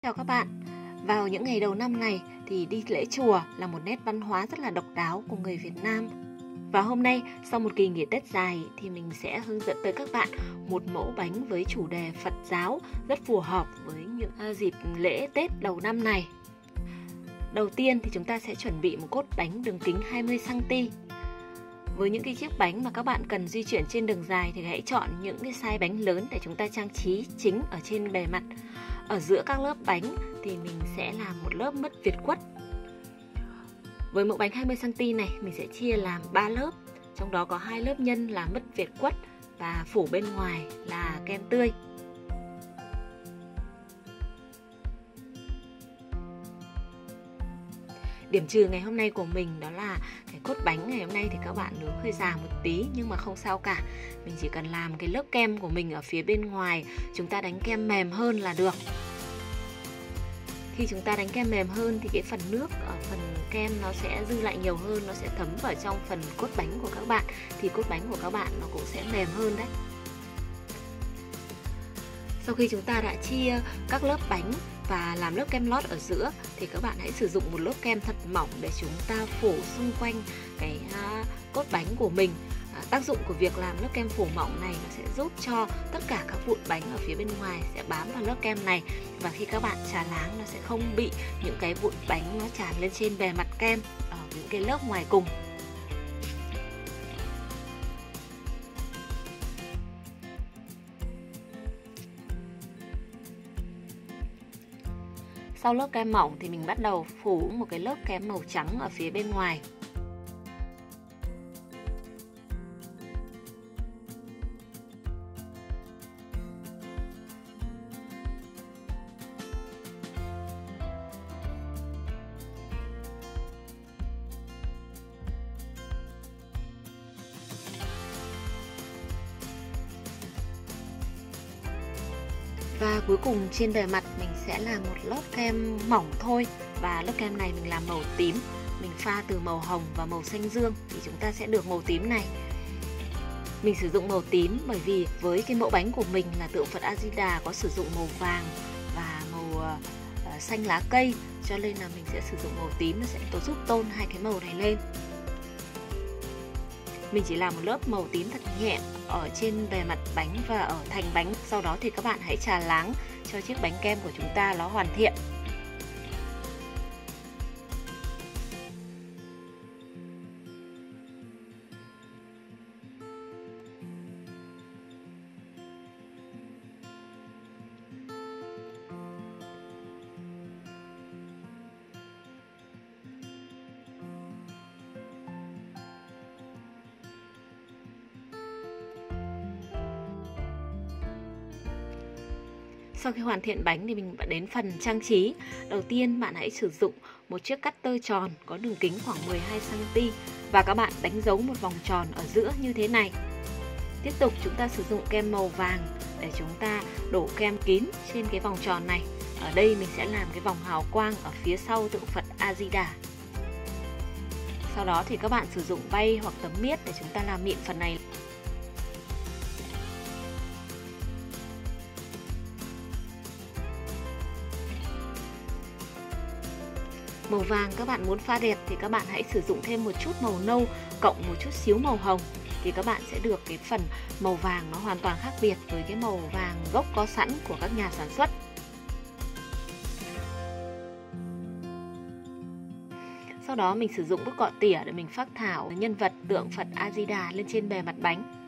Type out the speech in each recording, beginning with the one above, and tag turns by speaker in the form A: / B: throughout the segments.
A: Chào các bạn. Vào những ngày đầu năm này thì đi lễ chùa là một nét văn hóa rất là độc đáo của người Việt Nam. Và hôm nay, sau một kỳ nghỉ Tết dài thì mình sẽ hướng dẫn tới các bạn một mẫu bánh với chủ đề Phật giáo rất phù hợp với những dịp lễ Tết đầu năm này. Đầu tiên thì chúng ta sẽ chuẩn bị một cốt bánh đường kính 20cm. Với những cái chiếc bánh mà các bạn cần di chuyển trên đường dài thì hãy chọn những cái size bánh lớn để chúng ta trang trí chính ở trên bề mặt. Ở giữa các lớp bánh thì mình sẽ làm một lớp mứt Việt quất. Với mẫu bánh 20cm này mình sẽ chia làm 3 lớp. Trong đó có 2 lớp nhân là mứt Việt quất và phủ bên ngoài là kem tươi. Điểm trừ ngày hôm nay của mình đó là cái cốt bánh ngày hôm nay thì các bạn nướng hơi già một tí, nhưng mà không sao cả. Mình chỉ cần làm cái lớp kem của mình ở phía bên ngoài, chúng ta đánh kem mềm hơn là được. Khi chúng ta đánh kem mềm hơn thì cái phần nước ở phần kem nó sẽ dư lại nhiều hơn, nó sẽ thấm vào trong phần cốt bánh của các bạn, thì cốt bánh của các bạn nó cũng sẽ mềm hơn đấy. Sau khi chúng ta đã chia các lớp bánh và làm lớp kem lót ở giữa thì các bạn hãy sử dụng một lớp kem thật mỏng để chúng ta phủ xung quanh cái cốt bánh của mình. Tác dụng của việc làm lớp kem phủ mỏng này nó sẽ giúp cho tất cả các vụn bánh ở phía bên ngoài sẽ bám vào lớp kem này, và khi các bạn chà láng nó sẽ không bị những cái vụn bánh nó tràn lên trên bề mặt kem ở những cái lớp ngoài cùng. Sau lớp kem mỏng thì mình bắt đầu phủ một cái lớp kem màu trắng ở phía bên ngoài. Và cuối cùng trên bề mặt mình sẽ làm một lớp kem mỏng thôi. Và lớp kem này mình làm màu tím. Mình pha từ màu hồng và màu xanh dương thì chúng ta sẽ được màu tím này. Mình sử dụng màu tím bởi vì với cái mẫu bánh của mình là tượng Phật A Di Đà có sử dụng màu vàng và màu xanh lá cây, cho nên là mình sẽ sử dụng màu tím, nó sẽ giúp tôn hai cái màu này lên. Mình chỉ làm một lớp màu tím thật nhẹ ở trên bề mặt bánh và ở thành bánh. Sau đó thì các bạn hãy chà láng cho chiếc bánh kem của chúng ta nó hoàn thiện. Sau khi hoàn thiện bánh thì mình đến phần trang trí. Đầu tiên bạn hãy sử dụng một chiếc cutter tròn có đường kính khoảng 12cm và các bạn đánh dấu một vòng tròn ở giữa như thế này. Tiếp tục chúng ta sử dụng kem màu vàng để chúng ta đổ kem kín trên cái vòng tròn này. Ở đây mình sẽ làm cái vòng hào quang ở phía sau tượng Phật A Di Đà. Sau đó thì các bạn sử dụng bay hoặc tấm miết để chúng ta làm mịn phần này. Màu vàng các bạn muốn pha đẹp thì các bạn hãy sử dụng thêm một chút màu nâu cộng một chút xíu màu hồng, thì các bạn sẽ được cái phần màu vàng nó hoàn toàn khác biệt với cái màu vàng gốc có sẵn của các nhà sản xuất. Sau đó mình sử dụng bút cọ tỉa để mình phác thảo nhân vật tượng Phật A Di Đà lên trên bề mặt bánh.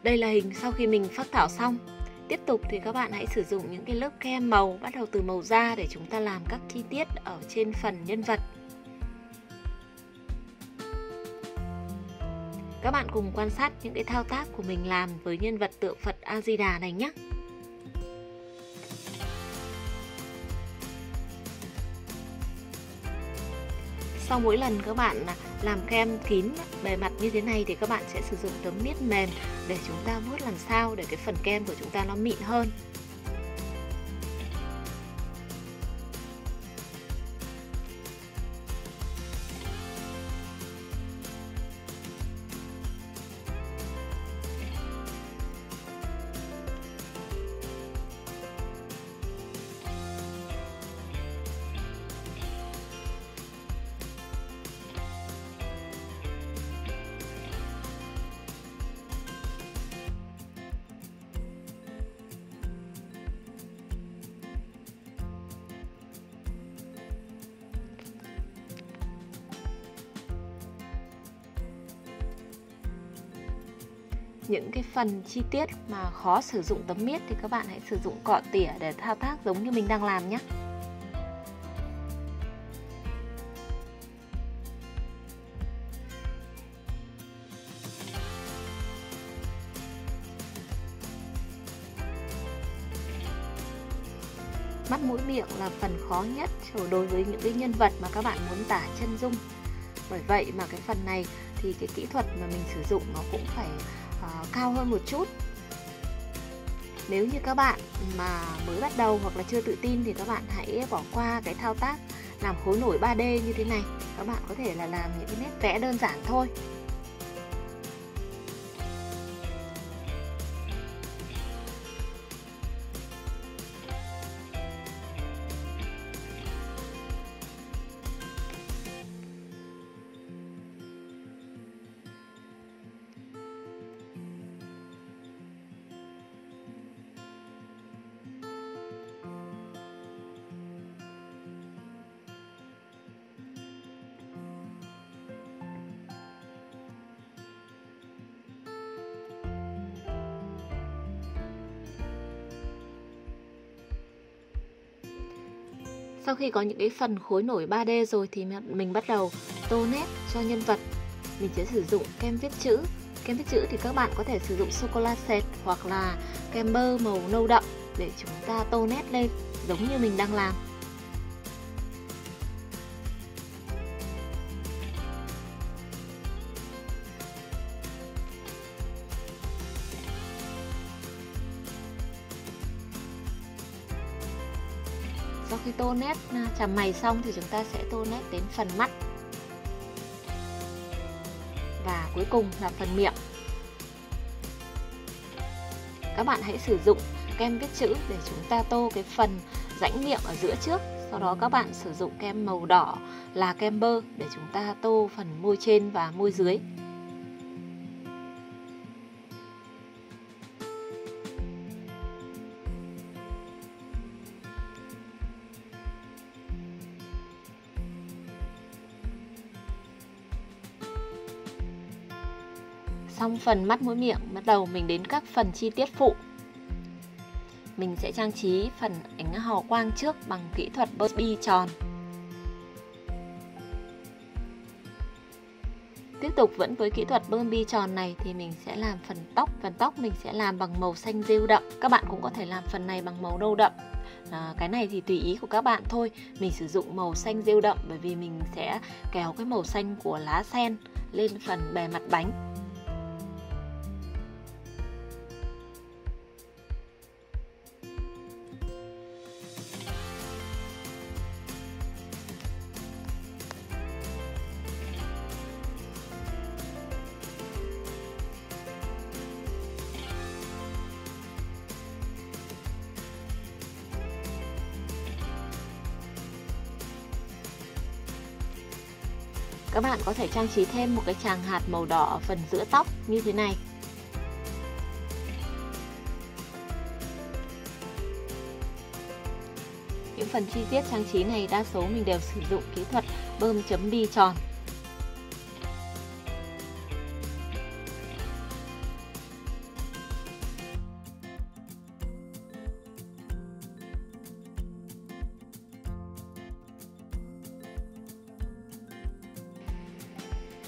A: Đây là hình sau khi mình phác thảo xong. Tiếp tục thì các bạn hãy sử dụng những cái lớp kem màu bắt đầu từ màu da để chúng ta làm các chi tiết ở trên phần nhân vật. Các bạn cùng quan sát những cái thao tác của mình làm với nhân vật tượng Phật A Di Đà này nhé. Sau mỗi lần các bạn làm kem kín bề mặt như thế này thì các bạn sẽ sử dụng tấm niết mềm để chúng ta vuốt làm sao để cái phần kem của chúng ta nó mịn hơn. Những cái phần chi tiết mà khó sử dụng tấm miết thì các bạn hãy sử dụng cọ tỉa để thao tác giống như mình đang làm nhé. Mắt mũi miệng là phần khó nhất đối với những cái nhân vật mà các bạn muốn tả chân dung. Bởi vậy mà cái phần này thì cái kỹ thuật mà mình sử dụng nó cũng phải cao hơn một chút. Nếu như các bạn mà mới bắt đầu hoặc là chưa tự tin thì các bạn hãy bỏ qua cái thao tác làm khối nổi 3D như thế này. Các bạn có thể là làm những cái nét vẽ đơn giản thôi. Sau khi có những cái phần khối nổi 3D rồi thì mình bắt đầu tô nét cho nhân vật. Mình sẽ sử dụng kem viết chữ. Kem viết chữ thì các bạn có thể sử dụng sô-cô-la sệt hoặc là kem bơ màu nâu đậm để chúng ta tô nét lên giống như mình đang làm. Sau khi tô nét chàm mày xong thì chúng ta sẽ tô nét đến phần mắt. Và cuối cùng là phần miệng. Các bạn hãy sử dụng kem viết chữ để chúng ta tô cái phần rãnh miệng ở giữa trước. Sau đó các bạn sử dụng kem màu đỏ là kem bơ để chúng ta tô phần môi trên và môi dưới. Xong phần mắt mũi miệng, bắt đầu mình đến các phần chi tiết phụ. Mình sẽ trang trí phần ánh hào quang trước bằng kỹ thuật bơm bi tròn. Tiếp tục vẫn với kỹ thuật bơm bi tròn này thì mình sẽ làm phần tóc. Phần tóc mình sẽ làm bằng màu xanh rêu đậm. Các bạn cũng có thể làm phần này bằng màu nâu đậm. Cái này thì tùy ý của các bạn thôi. Mình sử dụng màu xanh rêu đậm bởi vì mình sẽ kéo cái màu xanh của lá sen lên phần bề mặt bánh. Các bạn có thể trang trí thêm một cái tràng hạt màu đỏ ở phần giữa tóc như thế này. Những phần chi tiết trang trí này đa số mình đều sử dụng kỹ thuật bơm chấm bi tròn.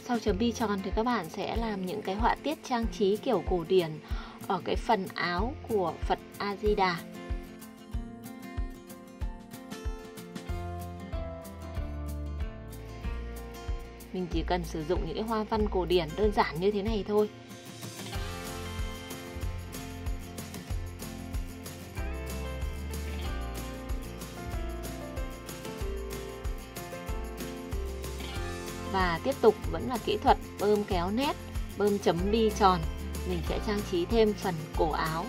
A: Sau chấm bi tròn thì các bạn sẽ làm những cái họa tiết trang trí kiểu cổ điển ở cái phần áo của Phật A Di Đà. Mình chỉ cần sử dụng những cái hoa văn cổ điển đơn giản như thế này thôi. Và tiếp tục vẫn là kỹ thuật bơm kéo nét, bơm chấm bi tròn. Mình sẽ trang trí thêm phần cổ áo.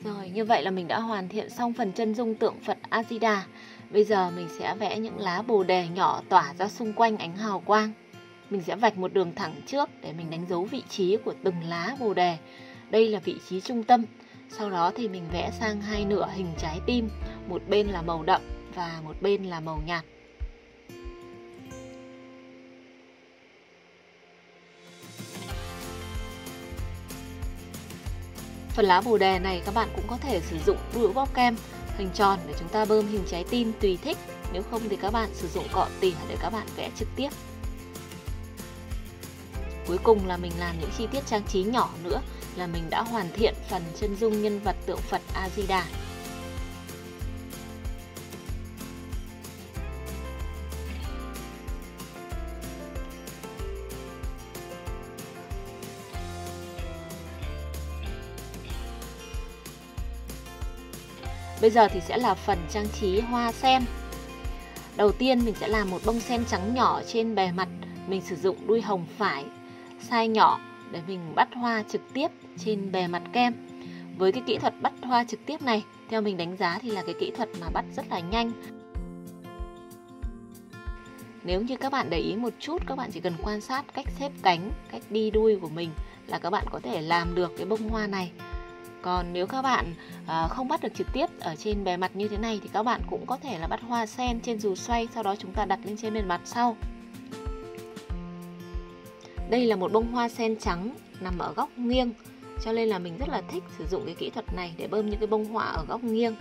A: Rồi, như vậy là mình đã hoàn thiện xong phần chân dung tượng Phật A Di Đà. Bây giờ mình sẽ vẽ những lá bồ đề nhỏ tỏa ra xung quanh ánh hào quang. Mình sẽ vạch một đường thẳng trước để mình đánh dấu vị trí của từng lá bồ đề. Đây là vị trí trung tâm. Sau đó thì mình vẽ sang hai nửa hình trái tim, một bên là màu đậm và một bên là màu nhạt. Phần lá bồ đề này các bạn cũng có thể sử dụng đũa bóp kem hình tròn để chúng ta bơm hình trái tim tùy thích. Nếu không thì các bạn sử dụng cọ tỉa để các bạn vẽ trực tiếp. Cuối cùng là mình làm những chi tiết trang trí nhỏ nữa là mình đã hoàn thiện phần chân dung nhân vật tượng Phật A Di Đà. Bây giờ thì sẽ là phần trang trí hoa sen. Đầu tiên mình sẽ làm một bông sen trắng nhỏ trên bề mặt. Mình sử dụng đuôi hồng phải, size nhỏ để mình bắt hoa trực tiếp trên bề mặt kem. Với cái kỹ thuật bắt hoa trực tiếp này, theo mình đánh giá thì là cái kỹ thuật mà bắt rất là nhanh. Nếu như các bạn để ý một chút, các bạn chỉ cần quan sát cách xếp cánh, cách đi đuôi của mình là các bạn có thể làm được cái bông hoa này. Còn nếu các bạn không bắt được trực tiếp ở trên bề mặt như thế này thì các bạn cũng có thể là bắt hoa sen trên dù xoay, sau đó chúng ta đặt lên trên bề mặt sau. Đây là một bông hoa sen trắng nằm ở góc nghiêng, cho nên là mình rất là thích sử dụng cái kỹ thuật này để bơm những cái bông hoa ở góc nghiêng.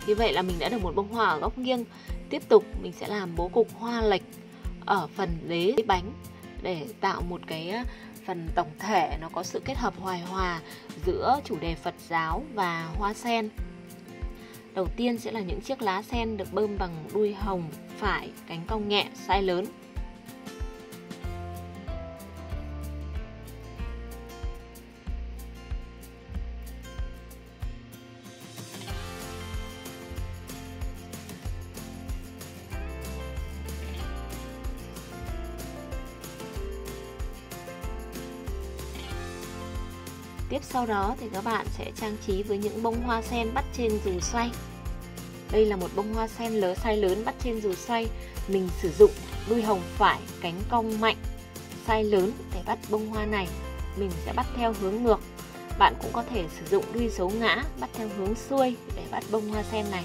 A: Như vậy là mình đã được một bông hoa ở góc nghiêng. Tiếp tục mình sẽ làm bố cục hoa lệch ở phần đế bánh để tạo một cái phần tổng thể nó có sự kết hợp hài hòa giữa chủ đề Phật giáo và hoa sen. Đầu tiên sẽ là những chiếc lá sen được bơm bằng đuôi hồng phải, cánh cong nhẹ, size lớn. Tiếp sau đó thì các bạn sẽ trang trí với những bông hoa sen bắt trên dù xoay. Đây là một bông hoa sen lớn size lớn bắt trên dù xoay. Mình sử dụng đuôi hồng phải, cánh cong mạnh, size lớn để bắt bông hoa này. Mình sẽ bắt theo hướng ngược. Bạn cũng có thể sử dụng đuôi dấu ngã bắt theo hướng xuôi để bắt bông hoa sen này.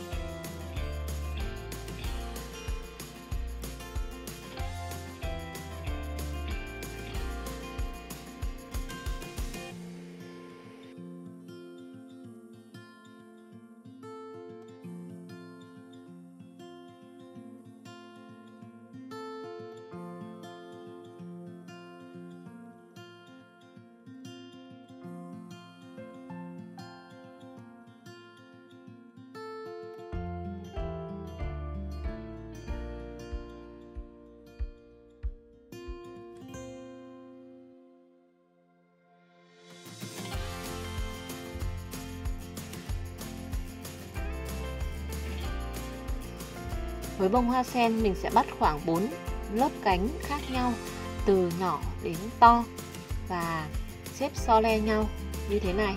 A: Với bông hoa sen mình sẽ bắt khoảng 4 lớp cánh khác nhau, từ nhỏ đến to và xếp so le nhau như thế này.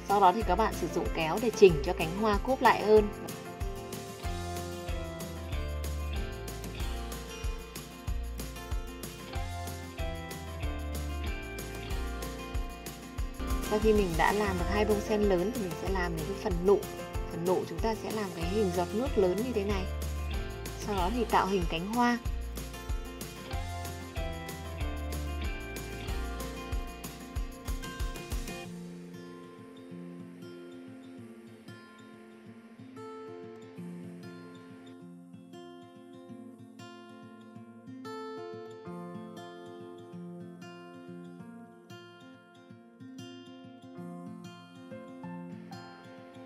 A: Sau đó thì các bạn sử dụng kéo để chỉnh cho cánh hoa cúp lại hơn. Sau khi mình đã làm được 2 bông sen lớn thì mình sẽ làm đến cái phần nụ. Phần nụ chúng ta sẽ làm cái hình giọt nước lớn như thế này. Sau đó thì tạo hình cánh hoa.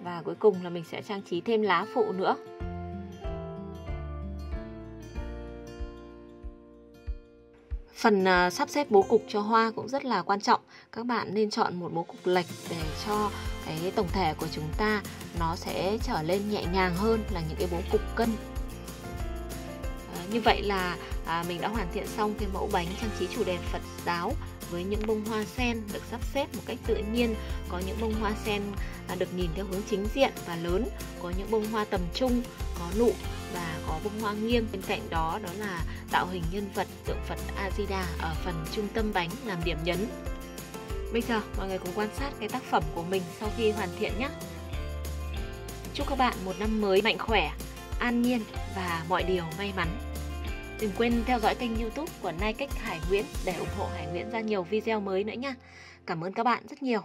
A: Và cuối cùng là mình sẽ trang trí thêm lá phụ nữa. Phần sắp xếp bố cục cho hoa cũng rất là quan trọng. Các bạn nên chọn một bố cục lệch để cho cái tổng thể của chúng ta nó sẽ trở lên nhẹ nhàng hơn là những cái bố cục cân. Như vậy là mình đã hoàn thiện xong cái mẫu bánh trang trí chủ đề Phật giáo với những bông hoa sen được sắp xếp một cách tự nhiên. Có những bông hoa sen được nhìn theo hướng chính diện và lớn, có những bông hoa tầm trung, có nụ và có bông hoa nghiêng. Bên cạnh đó là tạo hình nhân vật tượng Phật A Di Đà ở phần trung tâm bánh làm điểm nhấn. Bây giờ mọi người cùng quan sát cái tác phẩm của mình sau khi hoàn thiện nhé. Chúc các bạn một năm mới mạnh khỏe, an nhiên và mọi điều may mắn. Đừng quên theo dõi kênh YouTube của Nai Cách Hải Nguyễn để ủng hộ Hải Nguyễn ra nhiều video mới nữa nha. Cảm ơn các bạn rất nhiều.